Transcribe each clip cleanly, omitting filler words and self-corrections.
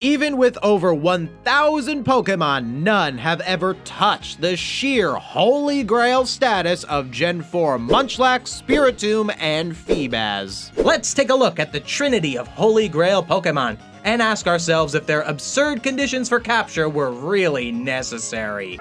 Even with over 1,000 Pokemon, none have ever touched the sheer Holy Grail status of Gen 4 Munchlax, Spiritomb, and Feebas. Let's take a look at the trinity of Holy Grail Pokemon and ask ourselves if their absurd conditions for capture were really necessary.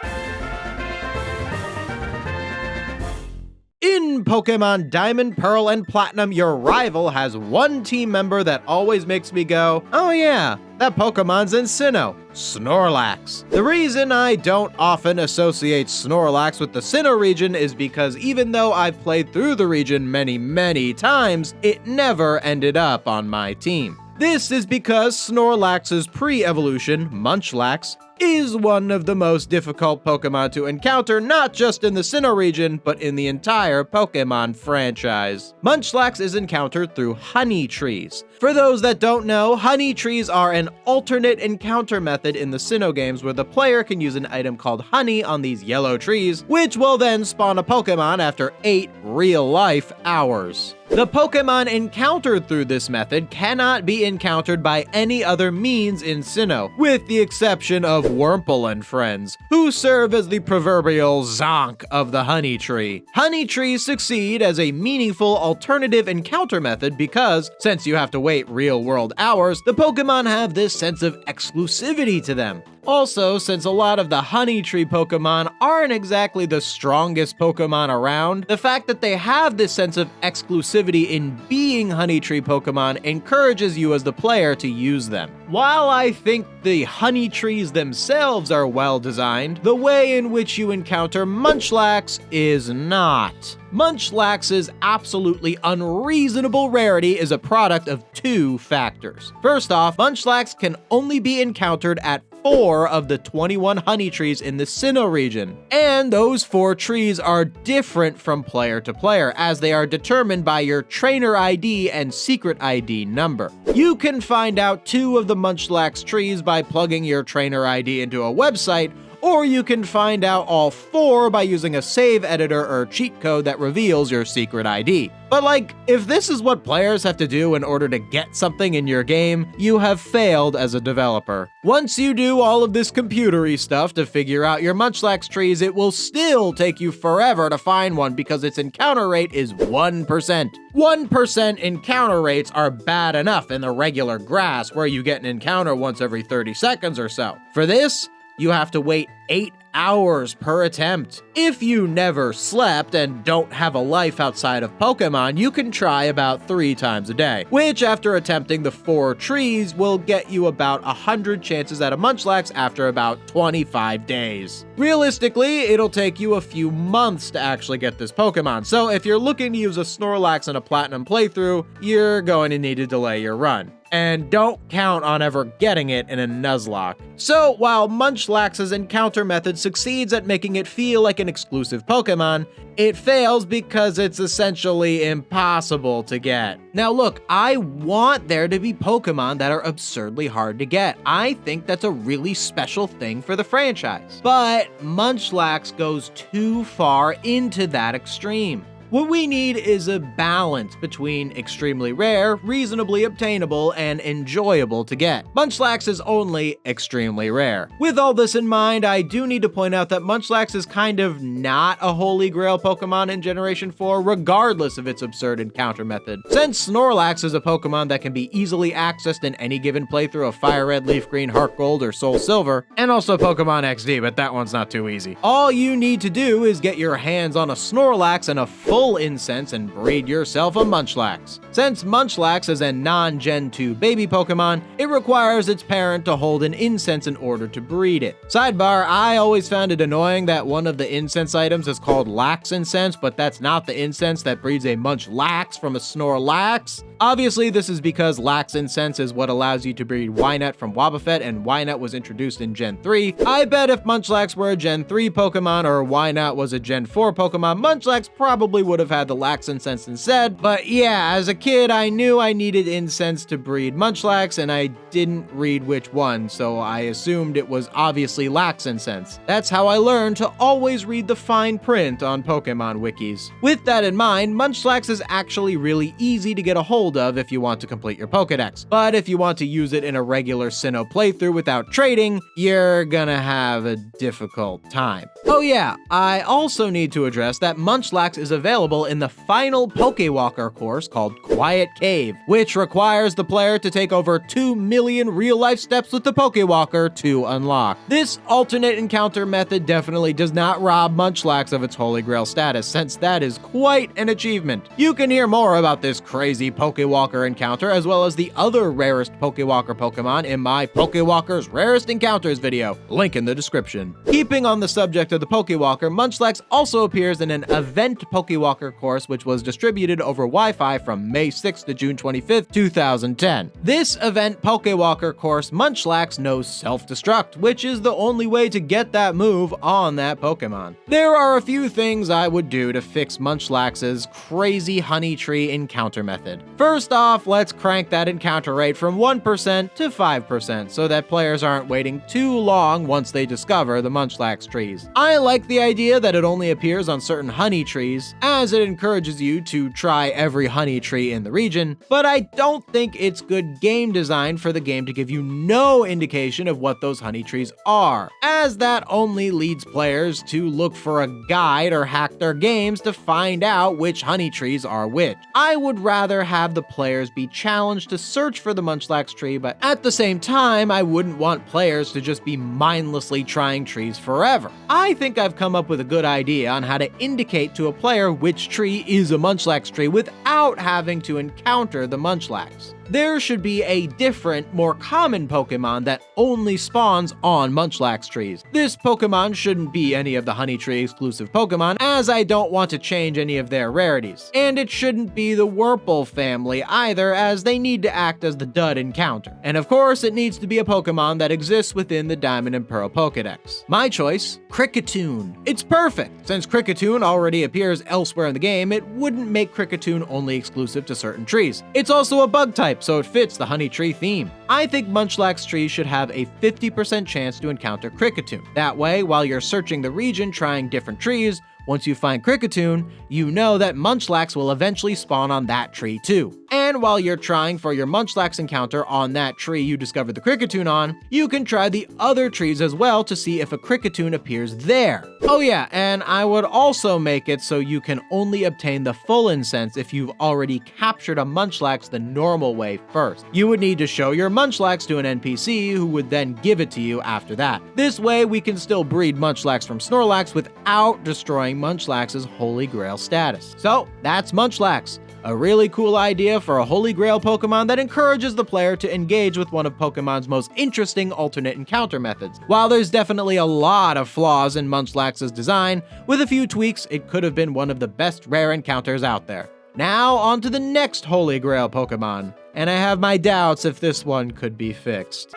In Pokemon Diamond, Pearl, and Platinum, your rival has one team member that always makes me go, oh yeah, that Pokemon's in Sinnoh, Snorlax. The reason I don't often associate Snorlax with the Sinnoh region is because even though I've played through the region many times, it never ended up on my team. This is because Snorlax's pre-evolution, Munchlax, is one of the most difficult Pokemon to encounter not just in the Sinnoh region, but in the entire Pokemon franchise. Munchlax is encountered through honey trees. For those that don't know, honey trees are an alternate encounter method in the Sinnoh games where the player can use an item called honey on these yellow trees, which will then spawn a Pokemon after 8 real-life hours. The Pokemon encountered through this method cannot be encountered by any other means in Sinnoh, with the exception of Wurmple and friends, who serve as the proverbial zonk of the honey tree. Honey trees succeed as a meaningful alternative encounter method because, since you have to wait real-world hours, the Pokemon have this sense of exclusivity to them. Also, since a lot of the honey tree Pokemon aren't exactly the strongest Pokemon around, the fact that they have this sense of exclusivity in being honey tree Pokemon encourages you as the player to use them. While I think the honey trees themselves are well designed, the way in which you encounter Munchlax is not. Munchlax's absolutely unreasonable rarity is a product of 2 factors. First off, Munchlax can only be encountered at 4 of the 21 honey trees in the Sinnoh region. And those 4 trees are different from player to player, as they are determined by your trainer ID and secret ID number. You can find out 2 of the Munchlax trees by plugging your trainer ID into a website, or you can find out all 4 by using a save editor or cheat code that reveals your secret ID. But like, if this is what players have to do in order to get something in your game, you have failed as a developer. Once you do all of this computery stuff to figure out your Munchlax trees, it will still take you forever to find one because its encounter rate is 1%. 1% encounter rates are bad enough in the regular grass where you get an encounter once every 30 seconds or so. For this, you have to wait 8 hours per attempt. If you never slept and don't have a life outside of Pokemon, you can try about 3 times a day, which after attempting the 4 trees will get you about 100 chances at a Munchlax after about 25 days. Realistically, it'll take you a few months to actually get this Pokemon, so if you're looking to use a Snorlax in a Platinum playthrough, you're going to need to delay your run. And don't count on ever getting it in a Nuzlocke. So while Munchlax's encounter method succeeds at making it feel like an exclusive Pokemon, it fails because it's essentially impossible to get. Now look, I want there to be Pokemon that are absurdly hard to get. I think that's a really special thing for the franchise. But Munchlax goes too far into that extreme. What we need is a balance between extremely rare, reasonably obtainable, and enjoyable to get. Munchlax is only extremely rare. With all this in mind, I do need to point out that Munchlax is kind of not a Holy Grail Pokemon in Generation 4, regardless of its absurd encounter method. Since Snorlax is a Pokemon that can be easily accessed in any given playthrough of Fire Red, Leaf Green, Heart Gold, or Soul Silver, and also Pokemon XD, but that one's not too easy. All you need to do is get your hands on a Snorlax and a full incense and breed yourself a Munchlax. Since Munchlax is a non-Gen 2 baby Pokemon, it requires its parent to hold an incense in order to breed it. Sidebar, I always found it annoying that one of the incense items is called Lax Incense, but that's not the incense that breeds a Munchlax from a Snorlax. Obviously, this is because Lax Incense is what allows you to breed Wynette from Wobbuffet, and Wynette was introduced in Gen 3. I bet if Munchlax were a Gen 3 Pokemon or Wynette was a Gen 4 Pokemon, Munchlax probably would have had the lax incense instead, but yeah, as a kid, I knew I needed incense to breed Munchlax, and I didn't read which one, so I assumed it was obviously lax incense. That's how I learned to always read the fine print on Pokemon wikis. With that in mind, Munchlax is actually really easy to get a hold of if you want to complete your Pokedex, but if you want to use it in a regular Sinnoh playthrough without trading, you're gonna have a difficult time. Oh yeah, I also need to address that Munchlax is available in the final Pokewalker course called Quiet Cave, which requires the player to take over 2 million real-life steps with the Pokewalker to unlock. This alternate encounter method definitely does not rob Munchlax of its Holy Grail status, since that is quite an achievement. You can hear more about this crazy Pokewalker encounter as well as the other rarest Pokewalker Pokemon in my Pokewalker's Rarest Encounters video, link in the description. Keeping on the subject of the Pokewalker, Munchlax also appears in an event Pokewalker course which was distributed over Wi-Fi from May 6th to June 25th, 2010. This event Pokewalker course, Munchlax knows self-destruct, which is the only way to get that move on that Pokemon. There are a few things I would do to fix Munchlax's crazy honey tree encounter method. First off, let's crank that encounter rate from 1% to 5% so that players aren't waiting too long once they discover the Munchlax trees. I like the idea that it only appears on certain honey trees, as it encourages you to try every honey tree in the region, but I don't think it's good game design for the game to give you no indication of what those honey trees are, as that only leads players to look for a guide or hack their games to find out which honey trees are which. I would rather have the players be challenged to search for the Munchlax tree, but at the same time, I wouldn't want players to just be mindlessly trying trees forever. I think I've come up with a good idea on how to indicate to a player which tree is a Munchlax tree without having to encounter the Munchlax. There should be a different, more common Pokemon that only spawns on Munchlax trees. This Pokemon shouldn't be any of the Honey Tree exclusive Pokemon, as I don't want to change any of their rarities. And it shouldn't be the Wurple family either, as they need to act as the dud encounter. And of course, it needs to be a Pokemon that exists within the Diamond and Pearl Pokedex. My choice, Kricketune. It's perfect! Since Kricketune already appears elsewhere in the game, it wouldn't make Kricketune only exclusive to certain trees. It's also a bug type, so it fits the honey tree theme. I think Munchlax trees should have a 50% chance to encounter Kricketune. That way, while you're searching the region trying different trees, once you find Kricketune, you know that Munchlax will eventually spawn on that tree too. And while you're trying for your Munchlax encounter on that tree you discovered the Kricketune on, you can try the other trees as well to see if a Kricketune appears there. Oh yeah, and I would also make it so you can only obtain the full incense if you've already captured a Munchlax the normal way first. You would need to show your Munchlax to an NPC who would then give it to you after that. This way we can still breed Munchlax from Snorlax without destroying Munchlax's Holy Grail status. So that's Munchlax. A really cool idea for a Holy Grail Pokemon that encourages the player to engage with one of Pokemon's most interesting alternate encounter methods. While there's definitely a lot of flaws in Munchlax's design, with a few tweaks, it could have been one of the best rare encounters out there. Now on to the next Holy Grail Pokemon, and I have my doubts if this one could be fixed.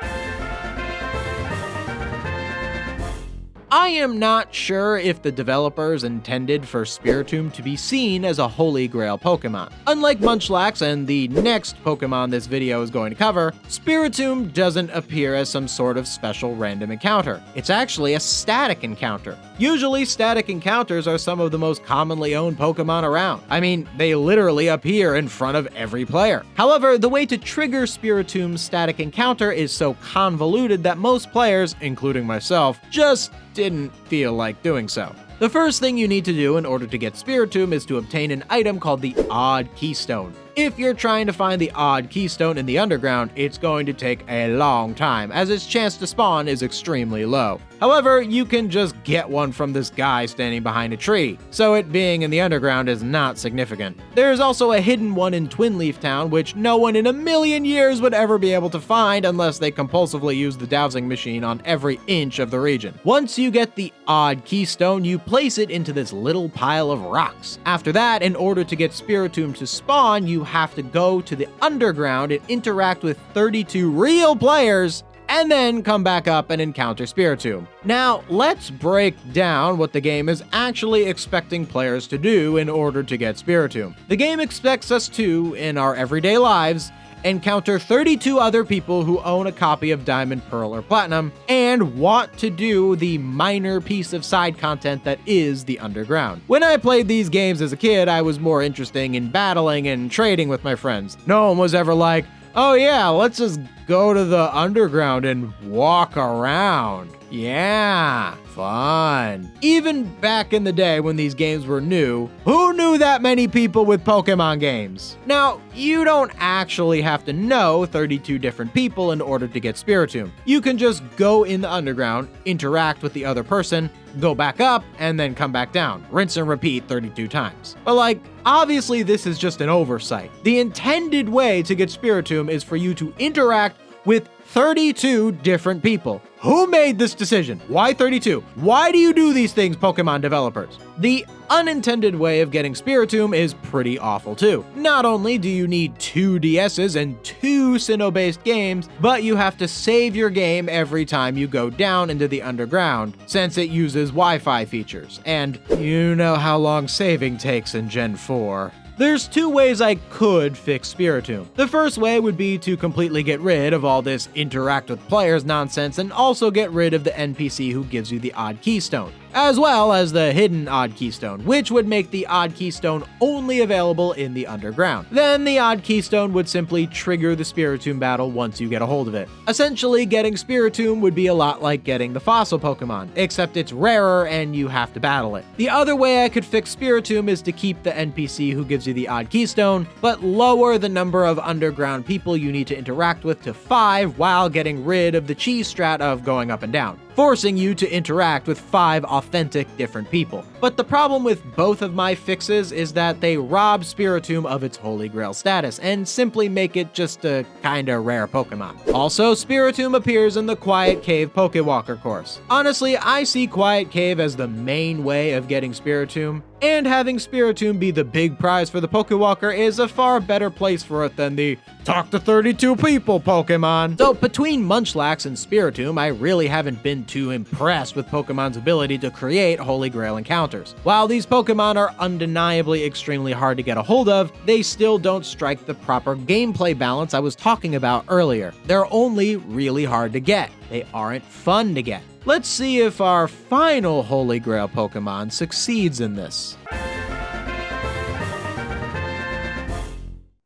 I am not sure if the developers intended for Spiritomb to be seen as a Holy Grail Pokemon. Unlike Munchlax and the next Pokemon this video is going to cover, Spiritomb doesn't appear as some sort of special random encounter. It's actually a static encounter. Usually, static encounters are some of the most commonly owned Pokemon around. I mean, they literally appear in front of every player. However, the way to trigger Spiritomb's static encounter is so convoluted that most players, including myself, just didn't feel like doing so. The first thing you need to do in order to get Spiritomb is to obtain an item called the Odd Keystone. If you're trying to find the Odd Keystone in the underground, it's going to take a long time, as its chance to spawn is extremely low. However, you can just get one from this guy standing behind a tree, so it being in the underground is not significant. There's also a hidden one in Twin Leaf Town, which no one in a million years would ever be able to find unless they compulsively use the dowsing machine on every inch of the region. Once you get the Odd Keystone, you place it into this little pile of rocks. After that, in order to get Spiritomb to spawn, you have to go to the underground and interact with 32 real players and then come back up and encounter Spiritomb. Now, let's break down what the game is actually expecting players to do in order to get Spiritomb. The game expects us to, in our everyday lives, encounter 32 other people who own a copy of Diamond, Pearl, or Platinum, and want to do the minor piece of side content that is the Underground. When I played these games as a kid, I was more interested in battling and trading with my friends. No one was ever like, oh yeah, let's just go to the Underground and walk around. Yeah, fun. Even back in the day when these games were new, who knew that many people with Pokemon games? Now, you don't actually have to know 32 different people in order to get Spiritomb. You can just go in the Underground, interact with the other person, go back up, and then come back down. Rinse and repeat 32 times. But like, obviously this is just an oversight. The intended way to get Spiritomb is for you to interact with 32 different people. Who made this decision? Why 32? Why do you do these things, Pokemon developers? The unintended way of getting Spiritomb is pretty awful too. Not only do you need 2 DSs and 2 Sinnoh-based games, but you have to save your game every time you go down into the Underground, since it uses Wi-Fi features. And you know how long saving takes in Gen 4. There's 2 ways I could fix Spiritomb. The first way would be to completely get rid of all this interact with players nonsense and also get rid of the NPC who gives you the odd keystone, as well as the hidden odd keystone, which would make the odd keystone only available in the Underground. Then the odd keystone would simply trigger the Spiritomb battle once you get a hold of it. Essentially, getting Spiritomb would be a lot like getting the fossil Pokemon, except it's rarer and you have to battle it. The other way I could fix Spiritomb is to keep the NPC who gives you the odd keystone, but lower the number of Underground people you need to interact with to 5 while getting rid of the cheese strat of going up and down, forcing you to interact with 5 authentic different people. But the problem with both of my fixes is that they rob Spiritomb of its Holy Grail status and simply make it just a kinda rare Pokemon. Also, Spiritomb appears in the Quiet Cave Pokewalker course. Honestly, I see Quiet Cave as the main way of getting Spiritomb, and having Spiritomb be the big prize for the Pokewalker is a far better place for it than the talk to 32 people Pokemon. So between Munchlax and Spiritomb, I really haven't been too impressed with Pokemon's ability to create Holy Grail encounters. While these Pokemon are undeniably extremely hard to get a hold of, they still don't strike the proper gameplay balance I was talking about earlier. They're only really hard to get. They aren't fun to get. Let's see if our final Holy Grail Pokemon succeeds in this.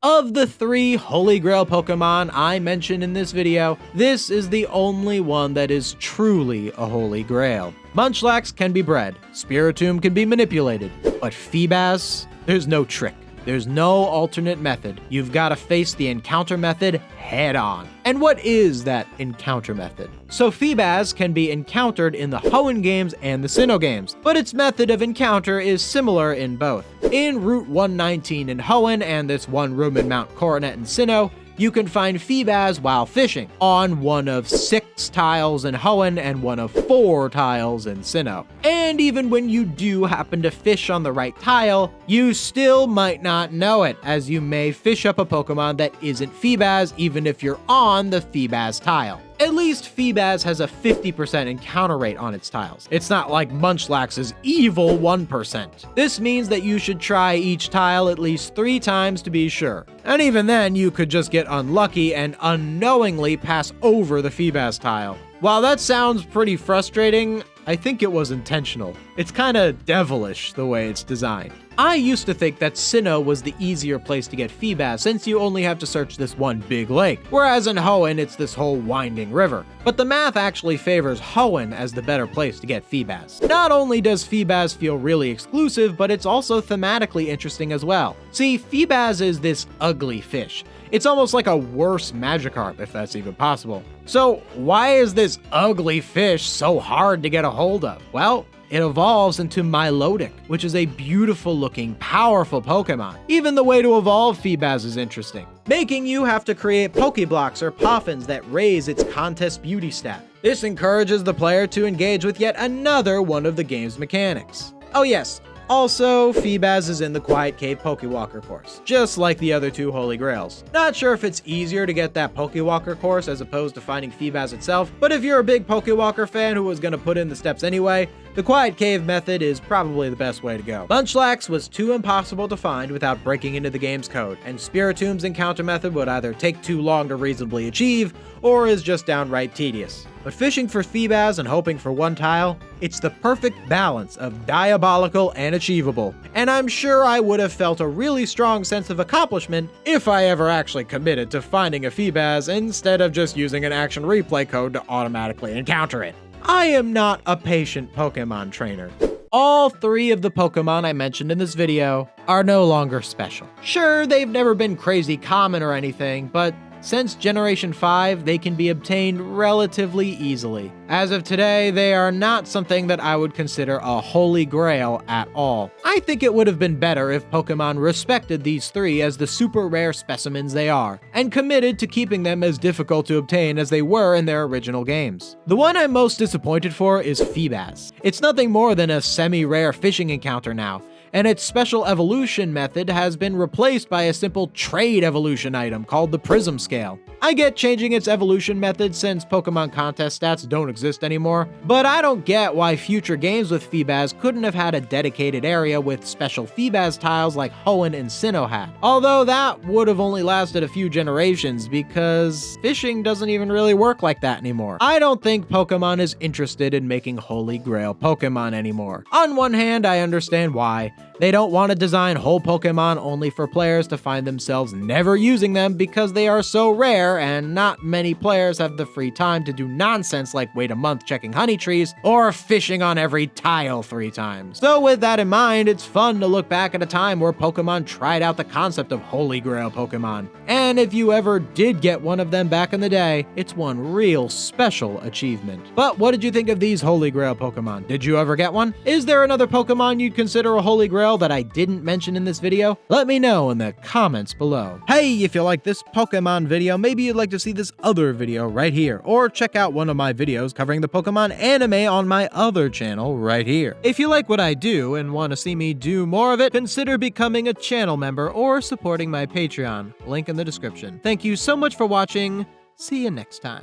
Of the 3 Holy Grail Pokemon I mentioned in this video, this is the only one that is truly a Holy Grail. Munchlax can be bred, Spiritomb can be manipulated, but Feebas, there's no trick. There's no alternate method. You've got to face the encounter method head on. And what is that encounter method? So Feebas can be encountered in the Hoenn games and the Sinnoh games, but its method of encounter is similar in both. In Route 119 in Hoenn and this one room in Mount Coronet in Sinnoh, you can find Feebas while fishing on one of 6 tiles in Hoenn and one of 4 tiles in Sinnoh. And even when you do happen to fish on the right tile, you still might not know it, as you may fish up a Pokemon that isn't Feebas even if you're on the Feebas tile. At least Feebas has a 50% encounter rate on its tiles. It's not like Munchlax's evil 1%. This means that you should try each tile at least 3 times to be sure. And even then, you could just get unlucky and unknowingly pass over the Feebas tile. While that sounds pretty frustrating, I think it was intentional. It's kinda devilish the way it's designed. I used to think that Sinnoh was the easier place to get Feebas since you only have to search this one big lake, whereas in Hoenn it's this whole winding river. But the math actually favors Hoenn as the better place to get Feebas. Not only does Feebas feel really exclusive, but it's also thematically interesting as well. See, Feebas is this ugly fish. It's almost like a worse Magikarp, if that's even possible. So why is this ugly fish so hard to get a hold of? Well, it evolves into Milotic, which is a beautiful looking, powerful Pokemon. Even the way to evolve Feebas is interesting, making you have to create Pokeblocks or Poffins that raise its contest beauty stat. This encourages the player to engage with yet another one of the game's mechanics. Oh yes, Also, Feebas is in the Quiet Cave Pokewalker course, just like the other two Holy Grails. Not sure if it's easier to get that Pokewalker course as opposed to finding Feebas itself, but if you're a big Pokewalker fan who was going to put in the steps anyway, the Quiet Cave method is probably the best way to go. Munchlax was too impossible to find without breaking into the game's code, and Spiritomb's encounter method would either take too long to reasonably achieve, or is just downright tedious. But fishing for Feebas and hoping for one tile, it's the perfect balance of diabolical and achievable. And I'm sure I would have felt a really strong sense of accomplishment if I ever actually committed to finding a Feebas instead of just using an action replay code to automatically encounter it. I am not a patient Pokemon trainer. All three of the Pokemon I mentioned in this video are no longer special. Sure, they've never been crazy common or anything, but since Generation 5, they can be obtained relatively easily. As of today, they are not something that I would consider a holy grail at all. I think it would have been better if Pokemon respected these three as the super rare specimens they are, and committed to keeping them as difficult to obtain as they were in their original games. The one I'm most disappointed for is Feebas. It's nothing more than a semi-rare fishing encounter now, and its special evolution method has been replaced by a simple trade evolution item called the Prism Scale. I get changing its evolution method since Pokemon contest stats don't exist anymore, but I don't get why future games with Feebas couldn't have had a dedicated area with special Feebas tiles like Hoenn and Sinnoh had. Although that would have only lasted a few generations because fishing doesn't even really work like that anymore. I don't think Pokemon is interested in making Holy Grail Pokemon anymore. On one hand, I understand why. They don't want to design whole Pokemon only for players to find themselves never using them because they are so rare and not many players have the free time to do nonsense like wait a month checking honey trees or fishing on every tile 3 times. So with that in mind, it's fun to look back at a time where Pokemon tried out the concept of Holy Grail Pokemon. And if you ever did get one of them back in the day, it's one real special achievement. But what did you think of these Holy Grail Pokemon? Did you ever get one? Is there another Pokemon you'd consider a Holy Grail that I didn't mention in this video? Let me know in the comments below. Hey, if you like this Pokemon video, maybe you'd like to see this other video right here, or check out one of my videos covering the Pokemon anime on my other channel right here. If you like what I do and want to see me do more of it, consider becoming a channel member or supporting my Patreon, link in the description. Thank you so much for watching. See you next time.